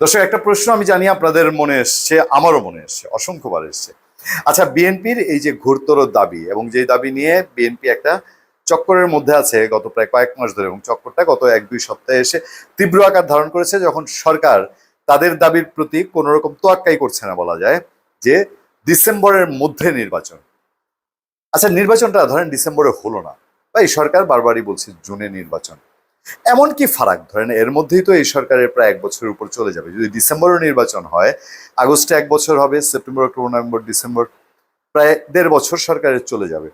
দর্শক, একটা প্রশ্ন আমি জানি আপনাদের মনে এসছে, আমারও মনে এসছে, অসংখ্যবার এসছে। আচ্ছা, বিএনপির এই যে ঘোরতর দাবি এবং যে দাবি নিয়ে বিএনপি একটা চক্করের মধ্যে আছে গত প্রায় কয়েক মাস ধরে, এবং চক্করটা গত 1-2 সপ্তাহে এসে তীব্র আকার ধারণ করেছে, যখন সরকার তাদের দাবির প্রতি কোনো রকম তোয়াক্কাই করছে না বলা যায়, যে ডিসেম্বরের মধ্যে নির্বাচন। আচ্ছা, নির্বাচনটা ধরেন ডিসেম্বরে হলো না, বা এই সরকার বারবারই বলছে জুনে নির্বাচন। এমন কি ফারাক, ধরেন এর মধ্যেই তো এই সরকারের প্রায় 1 বছরের উপর চলে যাবে। যদি ডিসেম্বরে নির্বাচন হয়, আগস্টে 1 বছর হবে, সেপ্টেম্বর, অক্টোবর, নভেম্বর, ডিসেম্বর, প্রায় 1.5 বছর সরকারের চলে যাবে।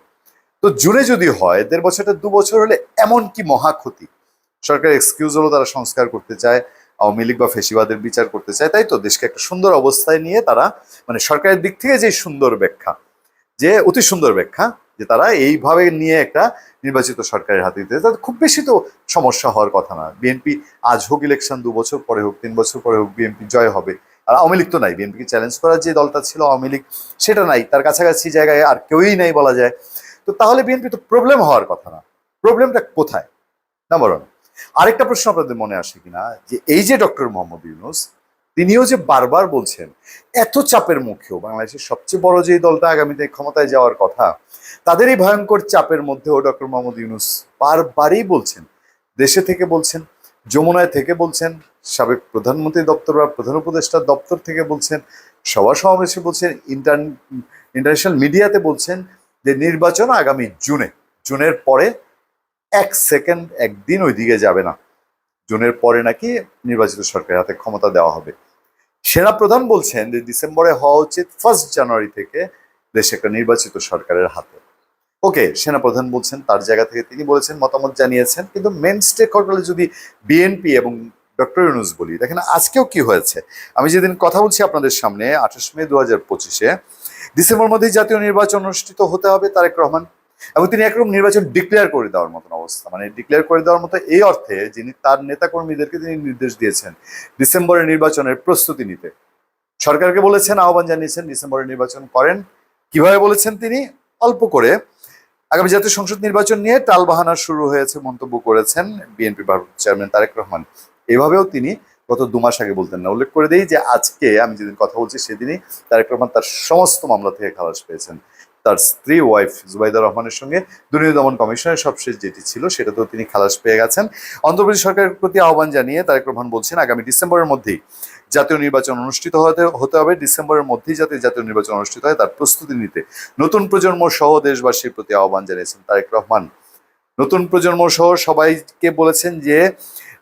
তো জুনে যদি হয়, 1.5 বছরটা 2 বছর হলে এমন কি মহা ক্ষতি? সরকার এক্সকিউজ হলো তারা সংস্কার করতে চায়, আওয়ামী লীগ বা ফেসিবাদের বিচার করতে চায়, তাই তো দেশকে একটা সুন্দর অবস্থায় নিয়ে তারা, মানে সরকারের দিক থেকে যে সুন্দর ব্যাখ্যা, যে অতি সুন্দর ব্যাখ্যা, যে তারা এইভাবে নিয়ে একটা নির্বাচিত সরকারের হাতে দিতে, তাদের খুব বেশি তো সমস্যা হওয়ার কথা না। বিএনপি আজ হোক ইলেকশন, 2 বছর পরে হোক, 3 বছর পরে হোক, বিএনপি জয় হবে। আর আওয়ামী লীগ তো নাই, বিএনপিকে চ্যালেঞ্জ করার যে দলটা ছিল আওয়ামী লীগ, সেটা নাই, তার কাছাকাছি জায়গায় আর কেউই নাই বলা যায়। তো তাহলে বিএনপি তো প্রবলেম হওয়ার কথা না। প্রবলেমটা কোথায়? Number one. আরেকটা প্রশ্ন আপনাদের মনে আসে কিনা, যে এই যে ডক্টর মোহাম্মদ ইউনূস, তিনিও যে বারবার বলছেন, এত চাপের মুখেও বাংলাদেশের সবচেয়ে বড় যে দলটা আগামীতে ক্ষমতায় যাওয়ার কথা, তাদের এই ভয়ঙ্কর চাপের মধ্যেও ডক্টর মোহাম্মদ ইউনূস বারবারই বলছেন, দেশে থেকে বলছেন, যমুনায় থেকে বলছেন, সাবেক প্রধানমন্ত্রী দপ্তর বা প্রধান উপদেষ্টার দপ্তর থেকে বলছেন, সভা সমাবেশে বলছেন, ইন্টারন্যাশনাল মিডিয়াতে বলছেন, যে নির্বাচন আগামী জুনে। জুনের পরে 1 সেকেন্ড, একদিন ওই দিকে যাবে না। জুনের পরে নাকি নির্বাচিত সরকারের হাতে ক্ষমতা দেওয়া হবে। সেনাপ্রধান বলছেন যে ডিসেম্বরে হওয়া উচিত 1 জানুয়ারি থেকে দেশে একটা নির্বাচিত সরকারের হাতে। ওকে, সেনাপ্রধান বলছেন, তার জায়গা থেকে তিনি বলেছেন, মতামত জানিয়েছেন, কিন্তু মেন স্টেক হোল্ডার যদি বিএনপি এবং ডক্টর ইউনূস বলি, দেখেন আজকেও কি হয়েছে। আমি যেদিন কথা বলছি আপনাদের সামনে, 28 মে 2025-এ, ডিসেম্বর মধ্যেই জাতীয় নির্বাচন অনুষ্ঠিত হতে হবে তারেক রহমান, এবং তিনি একরকম নির্বাচন ডিক্লেয়ার করে দেওয়ার মতন অবস্থা, মানে ডিক্লেয়ার করে দেওয়ার মতো এই অর্থে, যিনি তার নেতাকর্মীদেরকে তিনি নির্দেশ দিয়েছেন ডিসেম্বরের নির্বাচনের প্রস্তুতি নিতে। সরকারকে বলেছেন, আহ্বান জানিয়েছেন ডিসেম্বরে নির্বাচন করেন। কিভাবে বলেছেন তিনি? অল্প করে। আগামী জাতীয় সংসদ নির্বাচন নিয়ে টালবাহানা শুরু হয়েছে মন্তব্য করেছেন বিএনপি ভারপ্রাপ্ত চেয়ারম্যান তারেক রহমান। এভাবেও তিনি গত 2 মাস আগে বলতেন না। উল্লেখ করে দেই যে আজকে আমি যেদিন কথা বলছি সেদিনই তারেক রহমান তার সমস্ত মামলা থেকে খালাস পেয়েছেন। তার স্ত্রী ওয়াইফ জুবাইদা রহমানের সঙ্গে দুর্নীতি দমন কমিশনের সবশেষ যেটি ছিল সেটাতেও তিনি খালাস পেয়ে গেছেন। অন্তর্বর্তী সরকারের প্রতি আহ্বান জানিয়ে তারেক রহমান বলছেন, আগামী ডিসেম্বরের মধ্যেই জাতীয় নির্বাচন অনুষ্ঠিত হতে হবে। ডিসেম্বরের মধ্যেই যাতে জাতীয় নির্বাচন অনুষ্ঠিত হয় তার প্রস্তুতি নিতে নতুন প্রজন্ম সহ দেশবাসীর প্রতি আহ্বান জানিয়েছেন তারেক রহমান। নতুন প্রজন্ম সহ সবাইকে বলেছেন যে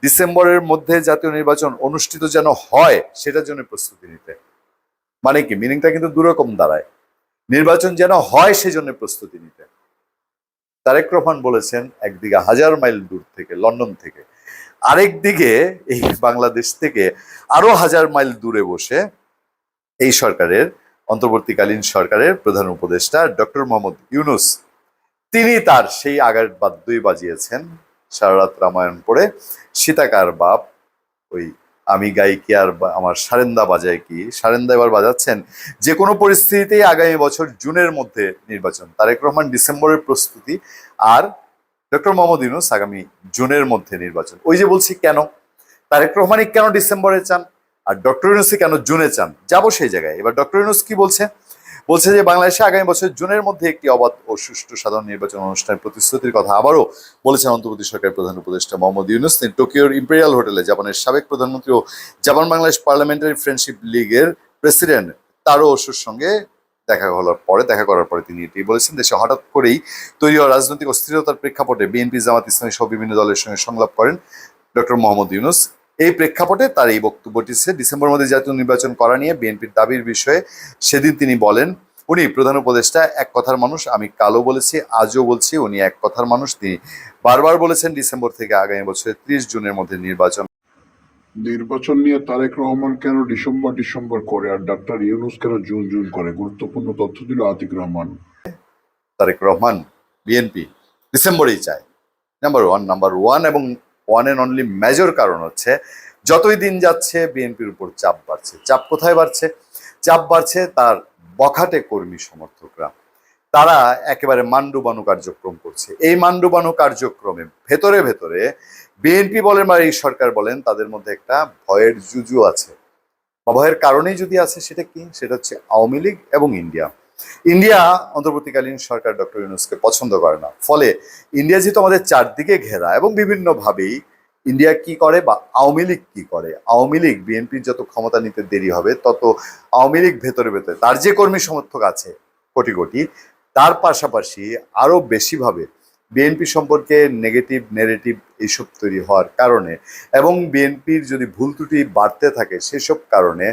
ডিসেম্বরের মধ্যে জাতীয় নির্বাচন অনুষ্ঠিত যেন হয়, সেটার জন্য প্রস্তুতি নিতে। মানে কি, মিনিংটা কিন্তু দুরকম দাঁড়ায়। নির্বাচন যেন হয় সেজন্য প্রস্তুতি নিতে। তারেক রহমান বলেছেন একদিকে 1000 মাইল দূর থেকে, লন্ডন থেকে, আরেক দিকে এই বাংলাদেশ থেকে আরো 1000 মাইল দূরে বসে এই সরকারের, অন্তর্বর্তীকালীন সরকারের প্রধান উপদেষ্টা ডক্টর মোহাম্মদ ইউনূস, তিনি তার সেই আগের বাদ্যই বাজিয়েছেন, সারা রাত রামায়ণ পড়ে, সীতাকার বাপ, ওই আমি গাই কি আর আমার সারেন্দা বাজায় কি, সারেন্দা এবার বাজাচ্ছেন। যে কোনো পরিস্থিতিতেই আগামী বছর জুনের মধ্যে নির্বাচন। তারেক রহমান ডিসেম্বরের প্রস্তুতি, আর ডক্টর মোহাম্মদ ইউনূস আগামী জুনের মধ্যে নির্বাচন। ওই যে বলছি, কেন তারেক রহমানই কেন ডিসেম্বরে চান আর ডক্টর ইউনূসই কেন জুনে চান, যাবো সেই জায়গায়। এবার ডক্টর ইউনূস কি বলছে? বলছে যে বাংলাদেশে আগামী বছর জুনের মধ্যে একটি অবাধ ও সুষ্ঠু সাধারণ নির্বাচন অনুষ্ঠানের প্রতিশ্রুতির কথা আবারও বলেছেন অন্তর্বর্তী সরকারের প্রধান উপদেষ্টা মোহাম্মদ ইউনূস। তিনি টোকিওর ইম্পেরিয়াল হোটেলে জাপানের সাবেক প্রধানমন্ত্রী ও জাপান বাংলাদেশ পার্লামেন্টারি ফ্রেন্ডশিপ লীগের প্রেসিডেন্ট তারো ওসুর সঙ্গে দেখা করার পরে তিনি এটি বলেছেন। দেশে হঠাৎ করেই তৈরি হওয়া রাজনৈতিক অস্থিরতার প্রেক্ষাপটে বিএনপি, জামাত ইসলামী সহ বিভিন্ন দলের সঙ্গে সংলাপ করেন ডক্টর মোহাম্মদ ইউনূস। এই প্রেক্ষাপটে তার এই বক্তব্যটি ডিসেম্বর মধ্যে জাতীয় নির্বাচন করা নিয়ে বিএনপির দাবির বিষয়ে সেদিন তিনি বলেন, উনি প্রধান উপদেষ্টা এক কথার মানুষ, আমি কালো বলেছি, আজও বলছি, উনি এক কথার মানুষ। তিনি বারবার বলেছেন ডিসেম্বর থেকে আগামী বছরের 30 জুনের মধ্যে নির্বাচন। নির্বাচন নিয়ে তারেক রহমান কেন ডিসেম্বর ডিসেম্বর করে আর ডাক্তার ইউনূস কেন জুন জুন করে, গুরুত্বপূর্ণ তথ্য দিল আতিক রহমান। তারেক রহমান, বিএনপি ডিসেম্বরেই চায়। নাম্বার ওয়ান এবং ওয়ান এন্ড অনলি মেজর কারণ হচ্ছে, যতই দিন যাচ্ছে বিএনপির উপর চাপ বাড়ছে। চাপ কোথায় বাড়ছে? চাপ বাড়ছে তার বখাটে কর্মী সমর্থকরা। তারা একেবারে মান্ডুবানু কার্যক্রম করছে। এই মান্ডুবানু কার্যক্রমে ভেতরে ভেতরে বিএনপি বলেন বা এই সরকার বলেন, তাদের মধ্যে একটা ভয়ের জুজু আছে। বা ভয়ের কারণেই যদি আছে সেটা কি, সেটা হচ্ছে আওয়ামী লীগ এবং ইন্ডিয়া। ইন্ডিয়া অন্তর্বর্তীকালীন সরকার ডক্টর ইউনূসকে পছন্দ করে না, ফলে ইন্ডিয়া যেহেতু আমাদের চারদিকে ঘেরা এবং বিভিন্নভাবেই ইন্ডিয়া কি করে বা আওয়ামী লীগ কি করে, আওয়ামী লীগ বিএনপির যত ক্ষমতা নিতে দেরি হবে তত আওয়ামী লীগ ভেতরে ভেতরে তার যে কর্মী সমর্থক আছে কোটি কোটি, তার পাশাপাশি আরো বেশিভাবে বিএনপি সম্পর্কে নেগেটিভ নেরেটিভ এইসব তৈরি হওয়ার কারণে এবং বিএনপির যদি ভুল ত্রুটি বাড়তে থাকে সেসব কারণে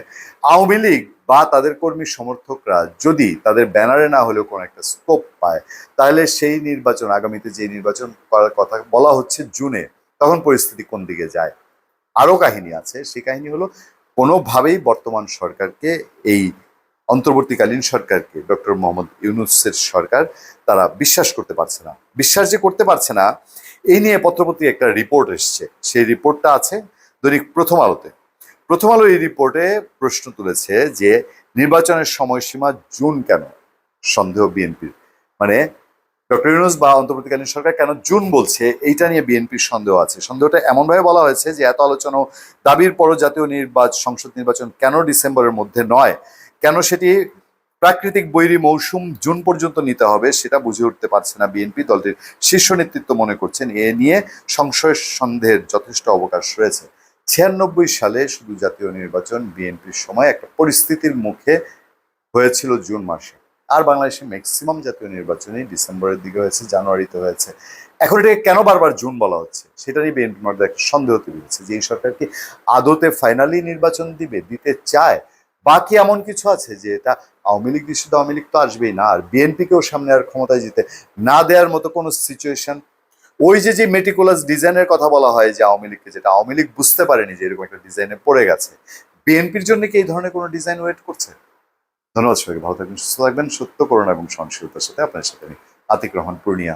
আওয়ামী লীগ বা তাদের কর্মী সমর্থকরা যদি তাদের ব্যানারে না হলেও কোনো একটা স্কোপ পায়, তাহলে সেই নির্বাচন, আগামীতে যে নির্বাচন করার কথা বলা হচ্ছে জুনে, তখন পরিস্থিতি কোন দিকে যায়। আরো কাহিনী আছে, সেই কাহিনী হলো কোনোভাবেই বর্তমান সরকারকে, এই অন্তর্বর্তীকালীন সরকারকে, ডক্টর মোহাম্মদ ইউনূসের সরকার, তারা বিশ্বাস করতে পারছে না। বিশ্বাস যে করতে পারছে না, এই নিয়ে পত্রপত্রিকায় একটা রিপোর্ট এসছে। সেই রিপোর্টটা আছে দৈনিক প্রথম আলোতে। প্রথম আলো এই রিপোর্টে প্রশ্ন তুলেছে যে নির্বাচনের সময়সীমা জুন কেন, সন্দেহ বিএনপির। মানে ডক্টর ইউনূস বা অন্তর্বর্তীকালীন সরকার কেন জুন বলছে, এইটা নিয়ে বিএনপির সন্দেহ আছে। সন্দেহটা এমনভাবে বলা হয়েছে যে এত আলোচনা ও দাবির পরও জাতীয় সংসদ নির্বাচন কেন ডিসেম্বরের মধ্যে নয়, কেন সেটি প্রাকৃতিক বৈরী মৌসুম জুন পর্যন্ত নিতে হবে, সেটা বুঝে উঠতে পারছে না বিএনপি। দলটির শীর্ষ নেতৃত্ব মনে করছেন এ নিয়ে সংশয় সন্দেহের যথেষ্ট অবকাশ রয়েছে। 96 সালে শুধু জাতীয় নির্বাচন বিএনপির সময় একটা পরিস্থিতির মুখে হয়েছিল জুন মাসে, আর বাংলাদেশে ম্যাক্সিমাম জাতীয় নির্বাচনই ডিসেম্বরের দিকে হয়েছে, জানুয়ারিতে হয়েছে। এখন এটাকে কেন বারবার জুন বলা হচ্ছে, সেটা নিয়ে বিএনপির মধ্যে একটা সন্দেহ তৈরি হচ্ছে যে এই সরকার কি আদতে ফাইনালি নির্বাচন দিতে চায়, বাকি এমন কিছু আছে যে এটা আওয়ামী লীগ নিষিদ্ধ, আওয়ামী লীগ তো আসবেই না, আর বিএনপিকেও সামনে আর ক্ষমতায় যেতে না দেওয়ার মতো কোনো সিচুয়েশন। ওই যে মেটিকুলাস ডিজাইনের কথা বলা হয় যে আওয়ামী লীগকে, যেটা আওয়ামী লীগ বুঝতে পারেনি যে এরকম একটা ডিজাইনে পড়ে গেছে, বিএনপির জন্য কি এই ধরনের কোনো ডিজাইন ওয়েট করছে? ধন্যবাদ সবাইকে, ভালো থাকবেন, সুস্থ থাকবেন। সত্য, করুণা এবং সহনশীলতার সাথে আপনার সাথে আমি আতিক রহমান পূর্ণিয়া।